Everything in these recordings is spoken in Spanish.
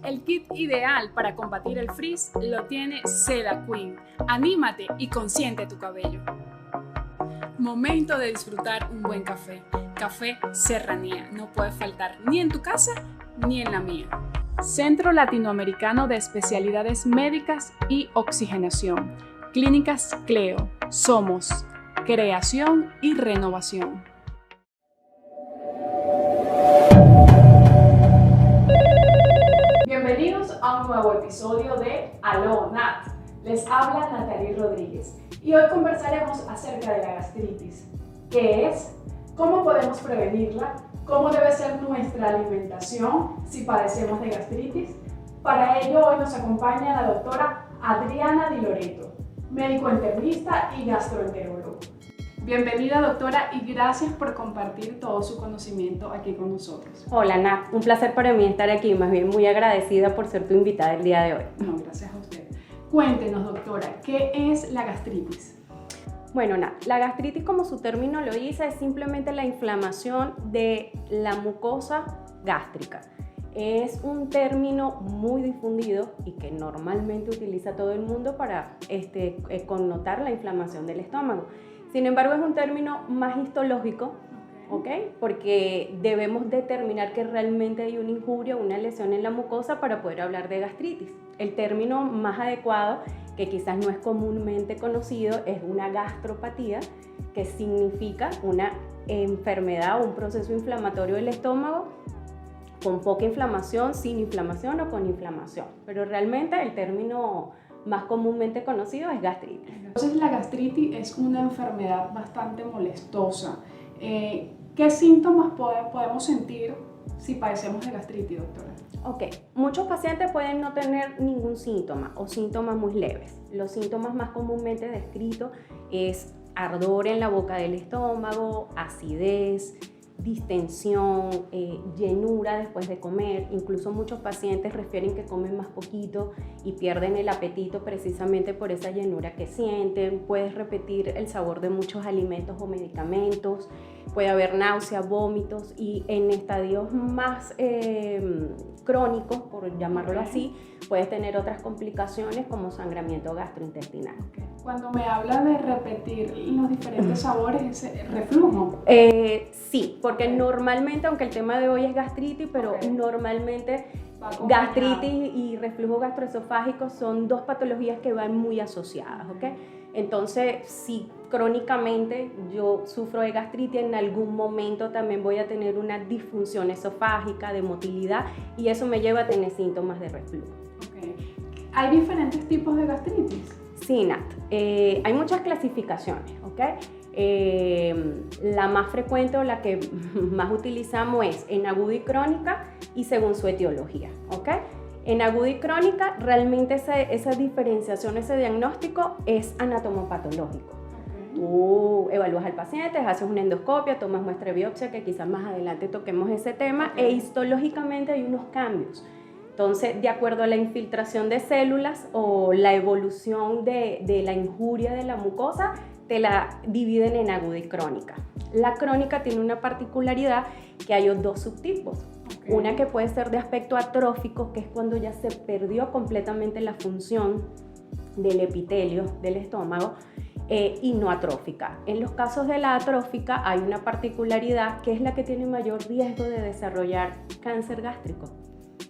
El kit ideal para combatir el frizz lo tiene Seda Queen. Anímate y consiente tu cabello. Momento de disfrutar un buen café. Café Serranía. No puede faltar ni en tu casa ni en la mía. Centro Latinoamericano de Especialidades Médicas y Oxigenación. Clínicas Cleo. Somos creación y renovación. Bienvenidos a un nuevo episodio de Aló Nat. Les habla Natalie Rodríguez y hoy conversaremos acerca de la gastritis. ¿Qué es? ¿Cómo podemos prevenirla? ¿Cómo debe ser nuestra alimentación si padecemos de gastritis? Para ello hoy nos acompaña la doctora Adriana Di Loreto, médico internista y gastroenterólogo. Bienvenida doctora y gracias por compartir todo su conocimiento aquí con nosotros. Hola Nat, un placer para mí estar aquí, más bien muy agradecida por ser tu invitada el día de hoy. No, gracias a usted. Cuéntenos doctora, ¿qué es la gastritis? Bueno Nat, la gastritis como su término lo dice es simplemente la inflamación de la mucosa gástrica. Es un término muy difundido y que normalmente utiliza todo el mundo para connotar la inflamación del estómago. Sin embargo, es un término más histológico, ¿ok? Porque debemos determinar que realmente hay una injuria, una lesión en la mucosa para poder hablar de gastritis. El término más adecuado, que quizás no es comúnmente conocido, es una gastropatía, que significa una enfermedad o un proceso inflamatorio del estómago con poca inflamación, sin inflamación o con inflamación. Pero realmente el término más comúnmente conocido es gastritis. Entonces la gastritis es una enfermedad bastante molestosa. ¿Qué síntomas podemos sentir si padecemos de gastritis, doctora? Ok, muchos pacientes pueden no tener ningún síntoma o síntomas muy leves. Los síntomas más comúnmente descritos es ardor en la boca del estómago, acidez, distensión, llenura después de comer. Incluso muchos pacientes refieren que comen más poquito y pierden el apetito precisamente por esa llenura que sienten. Puedes repetir el sabor de muchos alimentos o medicamentos. Puede haber náuseas, vómitos y en estadios más crónicos, por llamarlo así, puedes tener otras complicaciones como sangramiento gastrointestinal. Cuando me habla de repetir los diferentes sabores, ¿es reflujo? Sí, porque normalmente, aunque el tema de hoy es gastritis, pero normalmente gastritis y reflujo gastroesofágico son dos patologías que van muy asociadas, ¿ok? Entonces, si crónicamente yo sufro de gastritis, en algún momento también voy a tener una disfunción esofágica, de motilidad, y eso me lleva a tener síntomas de reflujo. ¿Hay diferentes tipos de gastritis? Sí, Nat. Hay muchas clasificaciones, ¿ok? La más frecuente o la que más utilizamos es en aguda y crónica y según su etiología, ¿ok? En aguda y crónica, realmente esa diferenciación, ese diagnóstico es anatomopatológico. Tú evalúas al paciente, haces una endoscopia, tomas muestra de biopsia, que quizás más adelante toquemos ese tema, e histológicamente hay unos cambios. Entonces, de acuerdo a la infiltración de células o la evolución de la injuria de la mucosa, te la dividen en aguda y crónica. La crónica tiene una particularidad que hay dos subtipos. Una que puede ser de aspecto atrófico, que es cuando ya se perdió completamente la función del epitelio del estómago, y no atrófica. En los casos de la atrófica hay una particularidad que es la que tiene mayor riesgo de desarrollar cáncer gástrico.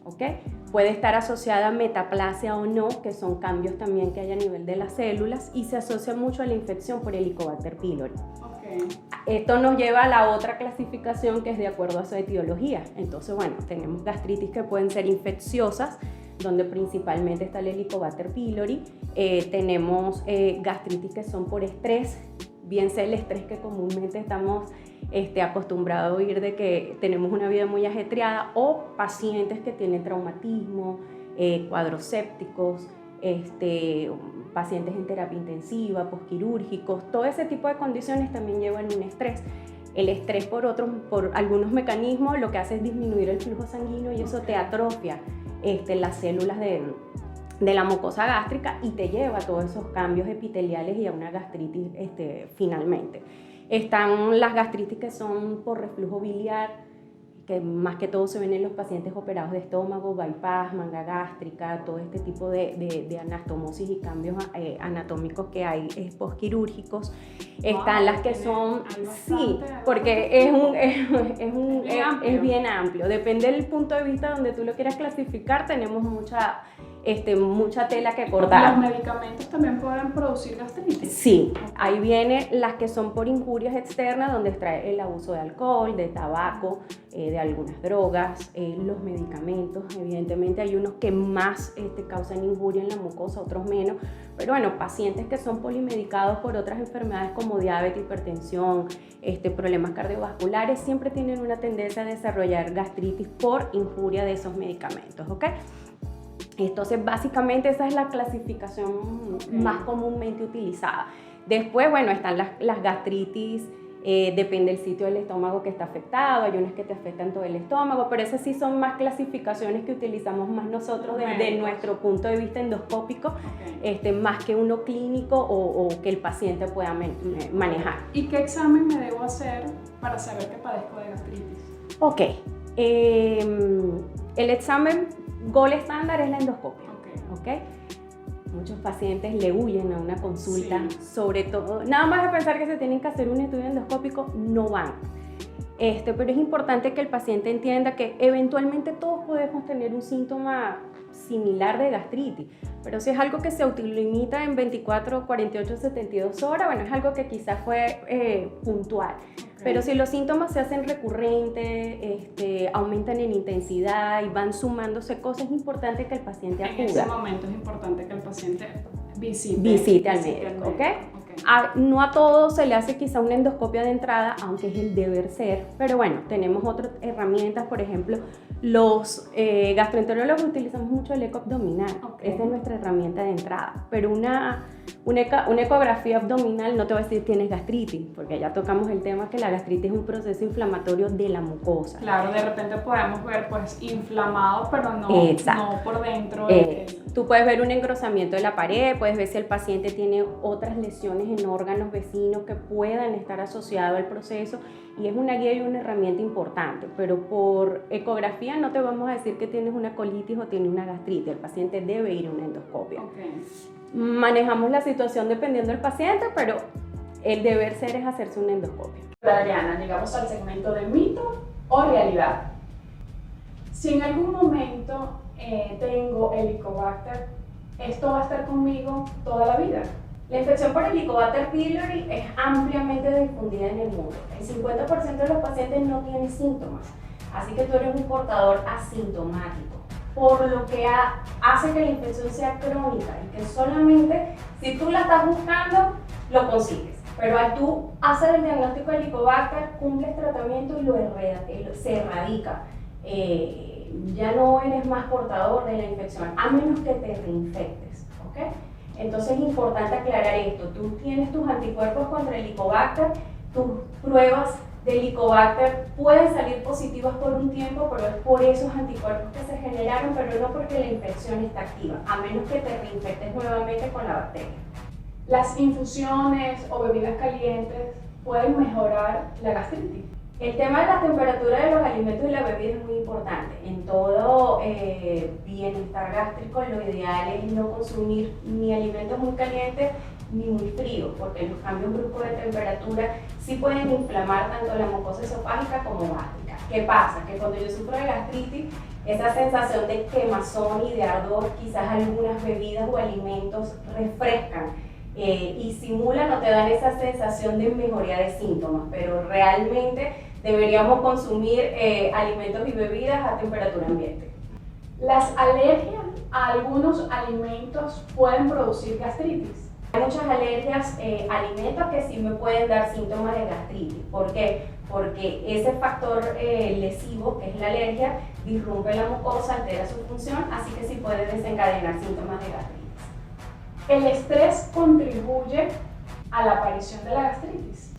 ¿Okay? Puede estar asociada a metaplasia o no, que son cambios también que hay a nivel de las células, y se asocia mucho a la infección por Helicobacter pylori. Esto nos lleva a la otra clasificación, que es de acuerdo a su etiología. Entonces, bueno, tenemos gastritis que pueden ser infecciosas, donde principalmente está el Helicobacter pylori. Tenemos gastritis que son por estrés, bien sea el estrés que comúnmente estamos acostumbrados a oír de que tenemos una vida muy ajetreada, o pacientes que tienen traumatismo, cuadros sépticos, pacientes en terapia intensiva, posquirúrgicos. Todo ese tipo de condiciones también llevan un estrés. El estrés por algunos mecanismos lo que hace es disminuir el flujo sanguíneo y eso te atrofia las células de la mucosa gástrica y te lleva a todos esos cambios epiteliales y a una gastritis finalmente. Están las gastritis que son por reflujo biliar, que más que todo se ven en los pacientes operados de estómago, bypass, manga gástrica, todo este tipo de anastomosis y cambios anatómicos que hay posquirúrgicos. Están las que son, sí, porque es bien amplio. Depende del punto de vista donde tú lo quieras clasificar, tenemos mucha tela que cortar. ¿Los medicamentos también pueden producir gastritis? Sí, ahí vienen las que son por injurias externas, donde extrae el abuso de alcohol, de tabaco, de algunas drogas, los medicamentos. Evidentemente hay unos que más causan injuria en la mucosa, otros menos, pero bueno, pacientes que son polimedicados por otras enfermedades como diabetes, hipertensión, problemas cardiovasculares, siempre tienen una tendencia a desarrollar gastritis por injuria de esos medicamentos, ¿ok? Entonces, básicamente esa es la clasificación más comúnmente utilizada. Después, bueno, están las gastritis, depende del sitio del estómago que está afectado, hay unas que te afectan todo el estómago, pero esas sí son más clasificaciones que utilizamos más nosotros desde nuestro punto de vista endoscópico, más que uno clínico o que el paciente pueda manejar. ¿Y qué examen me debo hacer para saber que padezco de gastritis? Ok, el examen gold estándar es la endoscopia, ¿ok? Muchos pacientes le huyen a una consulta, sobre todo, nada más de pensar que se tienen que hacer un estudio endoscópico, no van. Pero es importante que el paciente entienda que eventualmente todos podemos tener un síntoma similar de gastritis, pero si es algo que se autolimita en 24, 48, 72 horas, bueno, es algo que quizás fue puntual. Pero si los síntomas se hacen recurrentes, aumentan en intensidad y van sumándose cosas, es importante que el paciente acuda. En ese momento es importante que el paciente visite al médico, ¿ok? No a todos se le hace quizá una endoscopia de entrada, aunque es el deber ser, pero bueno, tenemos otras herramientas, por ejemplo, los gastroenterólogos utilizamos mucho el eco abdominal, esta es nuestra herramienta de entrada, pero una ecografía abdominal no te va a decir tienes gastritis, porque ya tocamos el tema que la gastritis es un proceso inflamatorio de la mucosa. Claro, de repente podemos ver pues inflamado, pero no por dentro. Tú puedes ver un engrosamiento de la pared, puedes ver si el paciente tiene otras lesiones en órganos vecinos que puedan estar asociados al proceso, y es una guía y una herramienta importante, pero por ecografía no te vamos a decir que tienes una colitis o tienes una gastritis, el paciente debe ir a una endoscopia. Manejamos la situación dependiendo del paciente, pero el deber ser es hacerse una endoscopia. Adriana, llegamos al segmento de mito o realidad. Si en algún momento tengo Helicobacter, ¿esto va a estar conmigo toda la vida? La infección por Helicobacter pylori es ampliamente difundida en el mundo. El 50% de los pacientes no tienen síntomas, así que tú eres un portador asintomático, por lo que hace que la infección sea crónica y que solamente si tú la estás buscando, lo consigues. Pero al tú hacer el diagnóstico de Helicobacter, cumples tratamiento y se erradica. Ya no eres más portador de la infección, a menos que te reinfectes, ¿ok? Entonces es importante aclarar esto. Tú tienes tus anticuerpos contra el Helicobacter, tus pruebas de Helicobacter pueden salir positivas por un tiempo, pero es por esos anticuerpos que se generaron, pero no porque la infección está activa, a menos que te reinfectes nuevamente con la bacteria. ¿Las infusiones o bebidas calientes pueden mejorar la gastritis? El tema de la temperatura de los alimentos y la bebida es muy importante. En todo bienestar gástrico, lo ideal es no consumir ni alimentos muy calientes ni muy fríos, porque los cambios bruscos de temperatura sí pueden inflamar tanto la mucosa esofágica como gástrica. ¿Qué pasa? Que cuando yo sufro de gastritis, esa sensación de quemazón y de ardor, quizás algunas bebidas o alimentos refrescan y simulan o te dan esa sensación de mejoría de síntomas, pero realmente deberíamos consumir alimentos y bebidas a temperatura ambiente. ¿Las alergias a algunos alimentos pueden producir gastritis? Hay muchas alergias a alimentos que sí me pueden dar síntomas de gastritis. ¿Por qué? Porque ese factor lesivo, que es la alergia, disrumpe la mucosa, altera su función, así que sí puede desencadenar síntomas de gastritis. ¿El estrés contribuye a la aparición de la gastritis?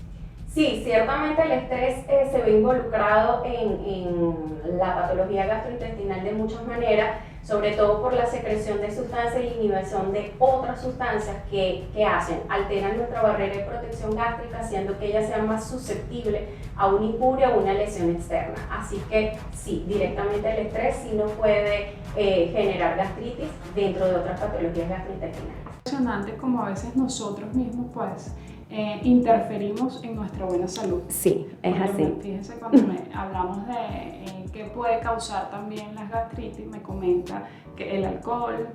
Sí, ciertamente el estrés se ve involucrado en la patología gastrointestinal de muchas maneras, sobre todo por la secreción de sustancias y la inhibición de otras sustancias que hacen, alteran nuestra barrera de protección gástrica, haciendo que ella sea más susceptible a una injuria o una lesión externa. Así que sí, directamente el estrés sí nos puede generar gastritis dentro de otras patologías gastrointestinales. Es impresionante como a veces nosotros mismos pues interferimos en nuestra buena salud. Sí, es así. Fíjense, cuando hablamos de qué puede causar también las gastritis, me comenta que el alcohol,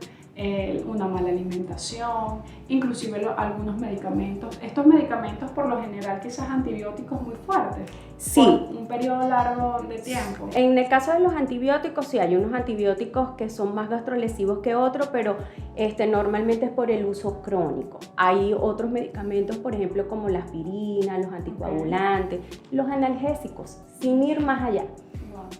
una mala alimentación, inclusive algunos medicamentos. Estos medicamentos por lo general quizás antibióticos muy fuertes, sí, por un periodo largo de tiempo. En el caso de los antibióticos, sí, hay unos antibióticos que son más gastrolesivos que otros, pero normalmente es por el uso crónico. Hay otros medicamentos, por ejemplo, como la aspirina, los anticoagulantes, los analgésicos, sin ir más allá.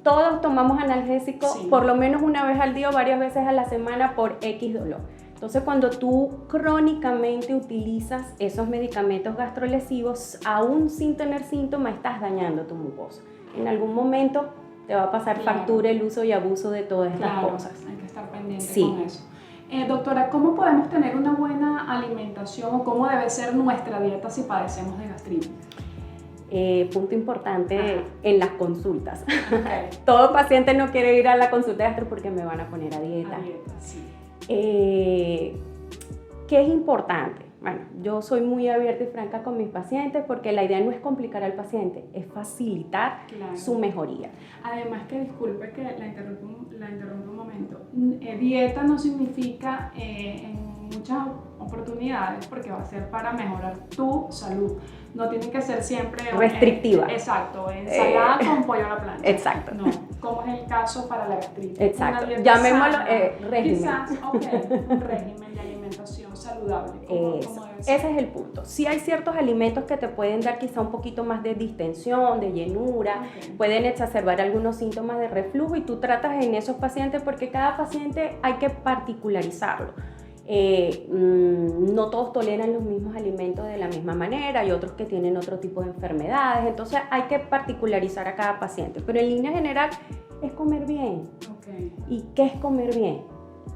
Todos tomamos analgésicos, sí, por lo menos una vez al día o varias veces a la semana por X dolor. Entonces, cuando tú crónicamente utilizas esos medicamentos gastrolesivos, aún sin tener síntomas, estás dañando tu mucosa. En algún momento te va a pasar factura el uso y abuso de todas estas cosas. Hay que estar pendiente, sí, con eso. Doctora, ¿cómo podemos tener una buena alimentación o cómo debe ser nuestra dieta si padecemos de gastritis? Punto importante en las consultas. Okay. Todo paciente no quiere ir a la consulta de gastro porque me van a poner a dieta. Sí. ¿Qué es importante? Bueno, yo soy muy abierta y franca con mis pacientes porque la idea no es complicar al paciente, es facilitar su mejoría. Además que, disculpe que la interrumpo un momento, dieta no significa en muchas oportunidades porque va a ser para mejorar tu salud. No tiene que ser siempre restrictiva. Exacto, ensalada con pollo a la plancha. Exacto. No, como es el caso para la gastritis. Exacto. Llamémoslo régimen. Quizás, un régimen de alimentación saludable. Como debe ser. Ese es el punto. Sí hay ciertos alimentos que te pueden dar quizá un poquito más de distensión, de llenura, pueden exacerbar algunos síntomas de reflujo y tú tratas en esos pacientes porque cada paciente hay que particularizarlo. No todos toleran los mismos alimentos de la misma manera, hay otros que tienen otro tipo de enfermedades, entonces hay que particularizar a cada paciente, pero en línea general es comer bien. ¿Y qué es comer bien?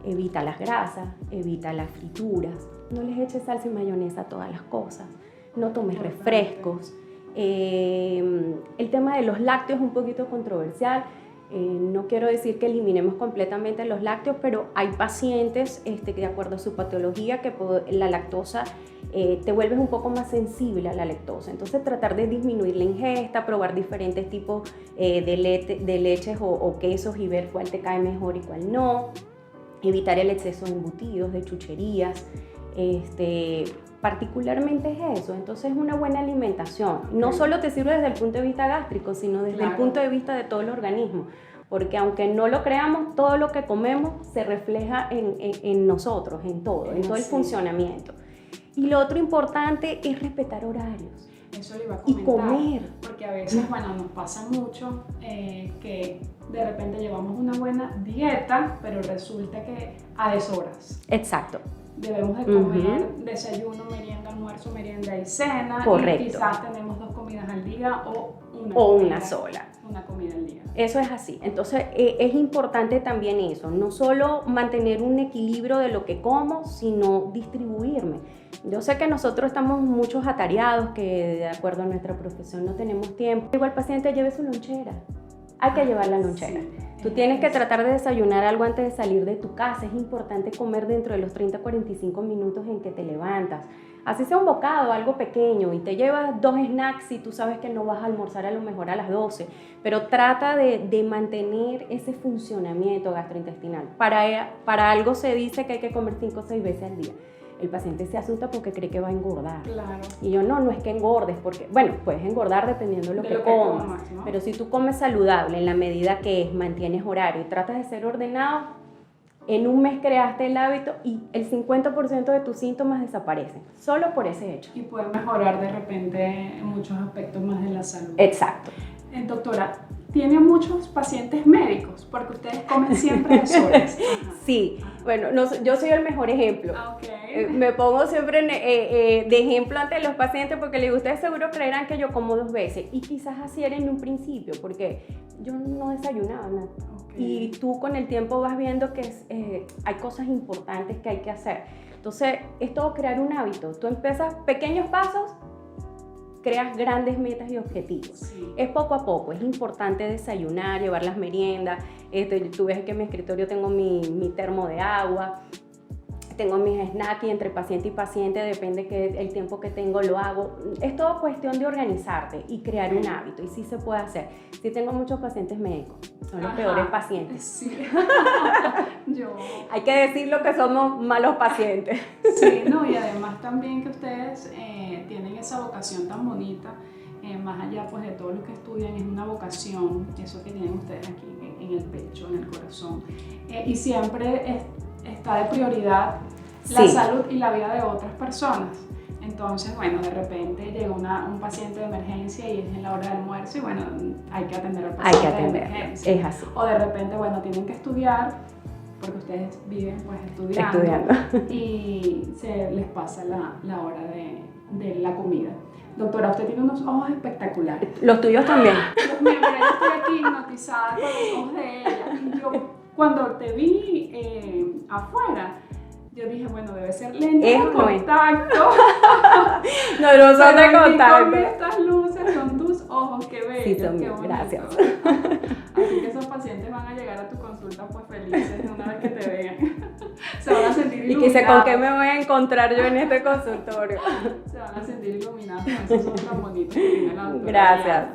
Evita las grasas, evita las frituras, no les eches salsa y mayonesa a todas las cosas, no tomes refrescos. El tema de los lácteos es un poquito controversial. No quiero decir que eliminemos completamente los lácteos, pero hay pacientes que de acuerdo a su patología que la lactosa te vuelves un poco más sensible a la lactosa. Entonces tratar de disminuir la ingesta, probar diferentes tipos de leches o quesos y ver cuál te cae mejor y cuál no. Evitar el exceso de embutidos, de chucherías. Particularmente es eso, entonces una buena alimentación no solo te sirve desde el punto de vista gástrico, sino desde el punto de vista de todo el organismo, porque aunque no lo creamos, todo lo que comemos se refleja en nosotros, en todo el funcionamiento. Y lo otro importante es respetar horarios. Eso le iba a comentar, y comer. Porque a veces, bueno, nos pasa mucho que de repente llevamos una buena dieta, pero resulta que a deshoras. Exacto. Debemos de comer desayuno, merienda, almuerzo, merienda y cena. Correcto. Y quizás tenemos 2 comidas al día o una sola. Una comida al día. Eso es así. Entonces es importante también eso, no solo mantener un equilibrio de lo que como, sino distribuirme. Yo sé que nosotros estamos muchos atareados, que de acuerdo a nuestra profesión no tenemos tiempo. Igual el paciente lleve su lonchera. Hay que llevar la lonchera. Sí. Tú tienes que tratar de desayunar algo antes de salir de tu casa. Es importante comer dentro de los 30-45 minutos en que te levantas. Así sea un bocado, algo pequeño, y te llevas 2 snacks y tú sabes que no vas a almorzar a lo mejor a las 12. Pero trata de mantener ese funcionamiento gastrointestinal. Para algo se dice que hay que comer 5 o 6 veces al día. El paciente se asusta porque cree que va a engordar. Claro. Y yo, no es que engordes, porque, bueno, puedes engordar dependiendo de lo que comas, ¿no? Pero si tú comes saludable en la medida que mantienes horario y tratas de ser ordenado, en un mes creaste el hábito y el 50% de tus síntomas desaparecen, solo por ese hecho. Y puedes mejorar de repente en muchos aspectos más de la salud. Exacto. Doctora, ¿tiene muchos pacientes médicos? Porque ustedes comen siempre a deshoras. Sí, bueno, yo soy el mejor ejemplo. Me pongo siempre de ejemplo ante los pacientes porque les digo, ustedes seguro creerán que yo como 2 veces. Y quizás así era en un principio, porque yo no desayunaba nada. Y tú con el tiempo vas viendo que hay cosas importantes que hay que hacer. Entonces, es todo crear un hábito. Tú empiezas pequeños pasos, creas grandes metas y objetivos. Sí. Es poco a poco, es importante desayunar, llevar las meriendas. Tú ves que en mi escritorio tengo mi termo de agua, tengo mis snacks y entre paciente y paciente, depende que el tiempo que tengo lo hago. Es todo cuestión de organizarte y crear un hábito, y sí se puede hacer. Sí tengo muchos pacientes médicos, son los peores pacientes. Sí. Hay que decirlo que somos malos pacientes. Sí, no, y además también que ustedes tienen esa vocación tan bonita, más allá pues de todo lo que estudian, es una vocación, eso que tienen ustedes aquí en el pecho, en el corazón, y siempre está de prioridad la salud y la vida de otras personas. Entonces, bueno, de repente llega un paciente de emergencia y es en la hora del almuerzo y bueno, hay que atender al paciente de emergencia. Es así. O de repente, bueno, tienen que estudiar, porque ustedes viven pues estudiando. Y se les pasa la hora de la comida. Doctora, usted tiene unos ojos espectaculares. Los tuyos también. Mira, yo estoy aquí hipnotizada con los ojos de ella. Y yo, cuando te vi afuera, yo dije, bueno, debe ser lente de contacto. No son de contacto. Con estas luces son tus ojos, qué bello. Sí, son qué míos, gracias. Así que esos pacientes van a llegar a tu consulta pues felices una vez que te vean. Se van a sentir iluminados. Y que sé con qué me voy a encontrar yo en este consultorio. Se van a sentir iluminados con esos ojos tan bonitos que tiene la doctora. Gracias.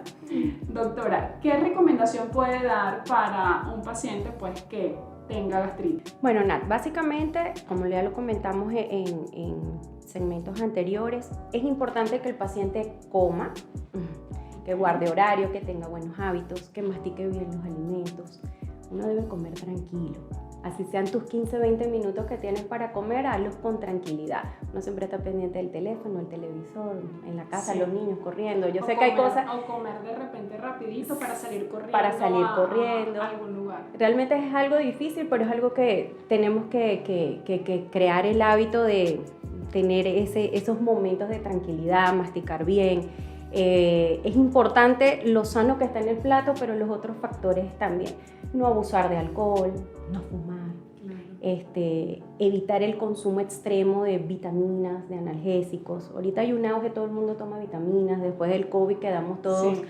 Doctora, ¿qué recomendación puede dar para un paciente pues que tenga gastritis? Bueno, Nat, básicamente, como ya lo comentamos en segmentos anteriores, es importante que el paciente coma, que guarde horario, que tenga buenos hábitos, que mastique bien los alimentos. Uno debe comer tranquilo. Así sean tus 15, 20 minutos que tienes para comer, hazlos con tranquilidad. Uno siempre está pendiente del teléfono, el televisor, en la casa, los niños corriendo. Yo sé que hay cosas... O comer de repente rapidito para salir corriendo. Para salir corriendo. A algún lugar. Realmente es algo difícil, pero es algo que tenemos que crear el hábito de tener esos momentos de tranquilidad, masticar bien. Es importante lo sano que está en el plato, pero los otros factores también. No abusar de alcohol, no fumar, evitar el consumo extremo de vitaminas, de analgésicos. Ahorita hay un auge, todo el mundo toma vitaminas, después del COVID quedamos todos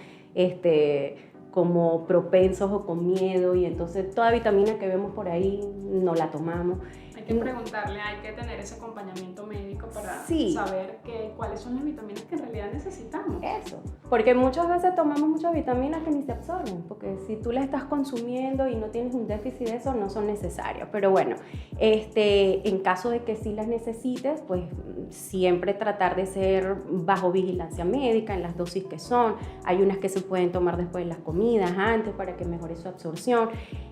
como propensos o con miedo, y entonces toda vitamina que vemos por ahí no la tomamos. Hay que preguntarle, hay que tener ese acompañamiento médico para saber cuáles son las vitaminas que en realidad necesitamos. Eso, porque muchas veces tomamos muchas vitaminas que ni se absorben, porque si tú las estás consumiendo y no tienes un déficit de eso, no son necesarias. Pero bueno, en caso de que sí las necesites, pues siempre tratar de ser bajo vigilancia médica en las dosis que son. Hay unas que se pueden tomar después de las comidas, antes, para que mejore su absorción.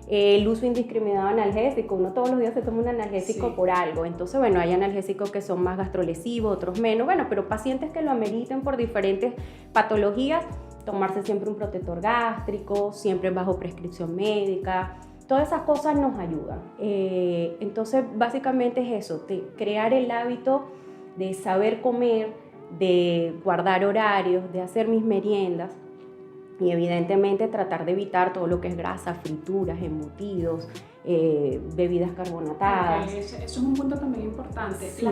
El uso indiscriminado de analgésicos, uno todos los días se toma un analgésico por algo. Entonces, bueno, hay analgésicos que son más gastrolesivos, otros menos. Bueno, pero pacientes que lo ameriten por diferentes patologías, tomarse siempre un protector gástrico, siempre bajo prescripción médica. Todas esas cosas nos ayudan. Entonces, básicamente es eso, de crear el hábito de saber comer, de guardar horarios, de hacer mis meriendas. Y evidentemente tratar de evitar todo lo que es grasa, frituras, embutidos, bebidas carbonatadas. Okay, eso es un punto también importante. Sí.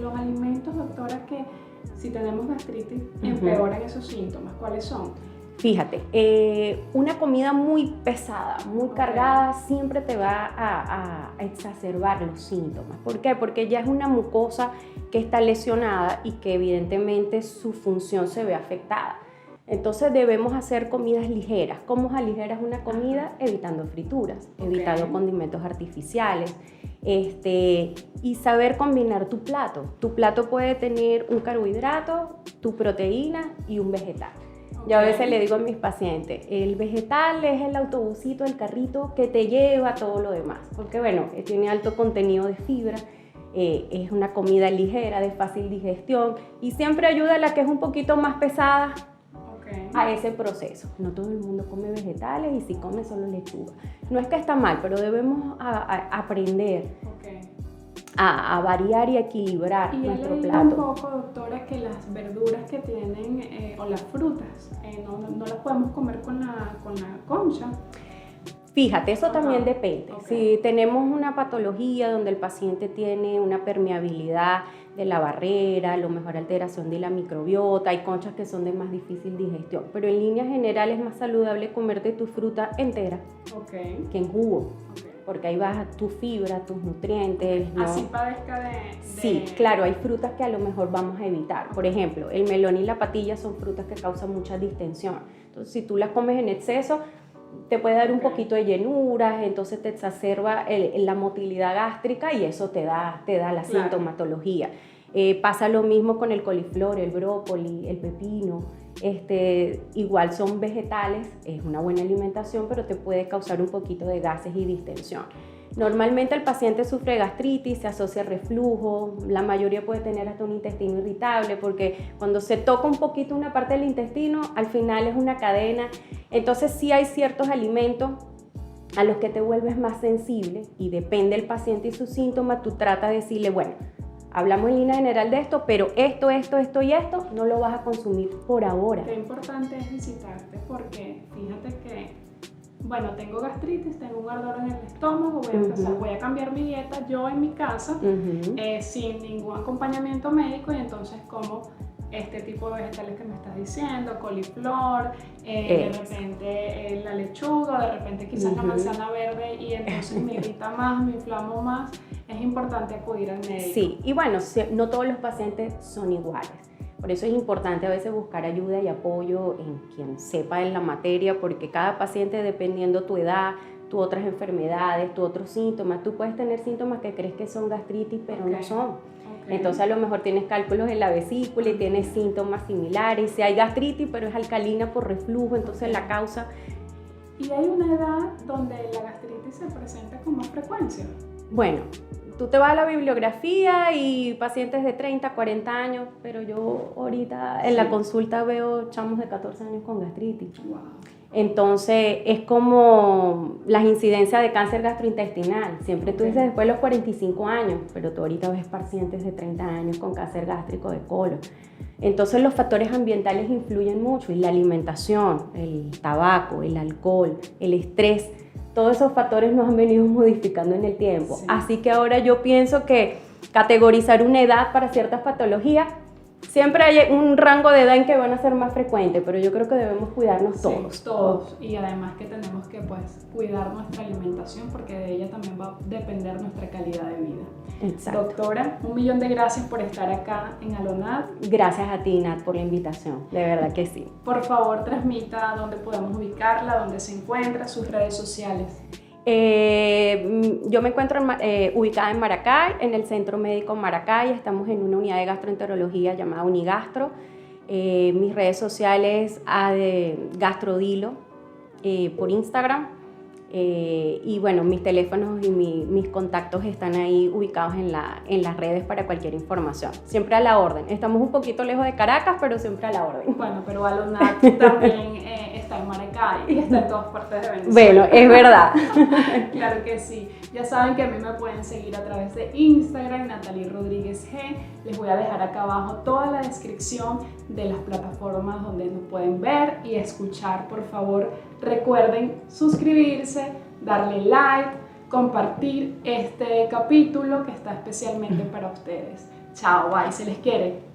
Los alimentos, doctora, que si tenemos gastritis empeoran esos síntomas, ¿cuáles son? Fíjate, una comida muy pesada, muy cargada, siempre te va a exacerbar los síntomas. ¿Por qué? Porque ya es una mucosa que está lesionada y que evidentemente su función se ve afectada. Entonces debemos hacer comidas ligeras. ¿Cómo aligeras una comida? Evitando frituras, evitando condimentos artificiales, y saber combinar tu plato. Tu plato puede tener un carbohidrato, tu proteína y un vegetal. Yo a veces le digo a mis pacientes, el vegetal es el autobusito, el carrito que te lleva todo lo demás, porque bueno, tiene alto contenido de fibra, es una comida ligera, de fácil digestión, y siempre ayuda a la que es un poquito más pesada a ese proceso. No todo el mundo come vegetales, y si come solo lechuga. No es que está mal, pero debemos aprender a variar y equilibrar nuestro plato. Un poco, doctora, que las verduras que tienen o las frutas no las podemos comer con la concha. Fíjate, eso también depende. Si tenemos una patología donde el paciente tiene una permeabilidad de la barrera, a lo mejor alteración de la microbiota, hay conchas que son de más difícil digestión, pero en líneas generales es más saludable comerte tu fruta entera que en jugo, porque ahí vas a tu fibra, tus nutrientes, ¿no? Así padezca de... Sí, claro, hay frutas que a lo mejor vamos a evitar. Por ejemplo, el melón y la patilla son frutas que causan mucha distensión. Entonces, si tú las comes en exceso, te puede dar un poquito de llenuras, entonces te exacerba la motilidad gástrica y eso te da la sintomatología. Pasa lo mismo con el coliflor, el brócoli, el pepino. Igual son vegetales, es una buena alimentación, pero te puede causar un poquito de gases y distensión. Normalmente el paciente sufre gastritis, se asocia a reflujo, la mayoría puede tener hasta un intestino irritable porque cuando se toca un poquito una parte del intestino, al final es una cadena. Entonces sí hay ciertos alimentos a los que te vuelves más sensible y depende del paciente y sus síntomas, tú tratas de decirle, bueno, hablamos en línea general de esto, pero esto y esto no lo vas a consumir por ahora. Qué importante es visitarte porque fíjate que bueno, tengo gastritis, tengo un ardor en el estómago, voy a cambiar mi dieta yo en mi casa sin ningún acompañamiento médico y entonces como este tipo de vegetales que me estás diciendo, coliflor, de repente la lechuga, de repente quizás la manzana verde y entonces me irrita más, me inflamo más, es importante acudir al médico. Sí, y bueno, no todos los pacientes son iguales. Por eso es importante a veces buscar ayuda y apoyo en quien sepa en la materia, porque cada paciente, dependiendo tu edad, tus otras enfermedades, tus otros síntomas, tú puedes tener síntomas que crees que son gastritis, pero no son. Entonces a lo mejor tienes cálculos en la vesícula y tienes síntomas similares. Si hay gastritis, pero es alcalina por reflujo, entonces la causa... ¿Y hay una edad donde la gastritis se presenta con más frecuencia? Bueno, tú te vas a la bibliografía y pacientes de 30, 40 años, pero yo ahorita en la consulta veo chamos de 14 años con gastritis. Wow. Entonces es como las incidencias de cáncer gastrointestinal. Siempre tú dices después de los 45 años, pero tú ahorita ves pacientes de 30 años con cáncer gástrico de colon. Entonces los factores ambientales influyen mucho y la alimentación, el tabaco, el alcohol, el estrés. Todos esos factores nos han venido modificando en el tiempo. Sí. Así que ahora yo pienso que categorizar una edad para ciertas patologías, siempre hay un rango de edad en que van a ser más frecuentes, pero yo creo que debemos cuidarnos todos. Sí, todos. Y además que tenemos que cuidar nuestra alimentación porque de ella también va a depender nuestra calidad de vida. Exacto. Doctora, 1.000.000 de gracias por estar acá en Alonat. Gracias a ti, Nat, por la invitación. De verdad que sí. Por favor, transmita dónde podemos ubicarla, dónde se encuentra, sus redes sociales. Yo me encuentro ubicada en Maracay, en el Centro Médico Maracay. Estamos en una unidad de gastroenterología llamada Unigastro. Mis redes sociales Gastrodilo por Instagram. Y bueno, mis teléfonos y mis contactos están ahí ubicados en las redes para cualquier información. Siempre a la orden. Estamos un poquito lejos de Caracas, pero siempre a la orden. Bueno, pero Alonat también está en Maracay y está en todas partes de Venezuela. Bueno, es verdad. Claro que sí. Ya saben que a mí me pueden seguir a través de Instagram, Natalie Rodríguez G. Les voy a dejar acá abajo toda la descripción de las plataformas donde nos pueden ver y escuchar. Por favor, recuerden suscribirse, darle like, compartir este capítulo que está especialmente para ustedes. Chao, bye, se les quiere.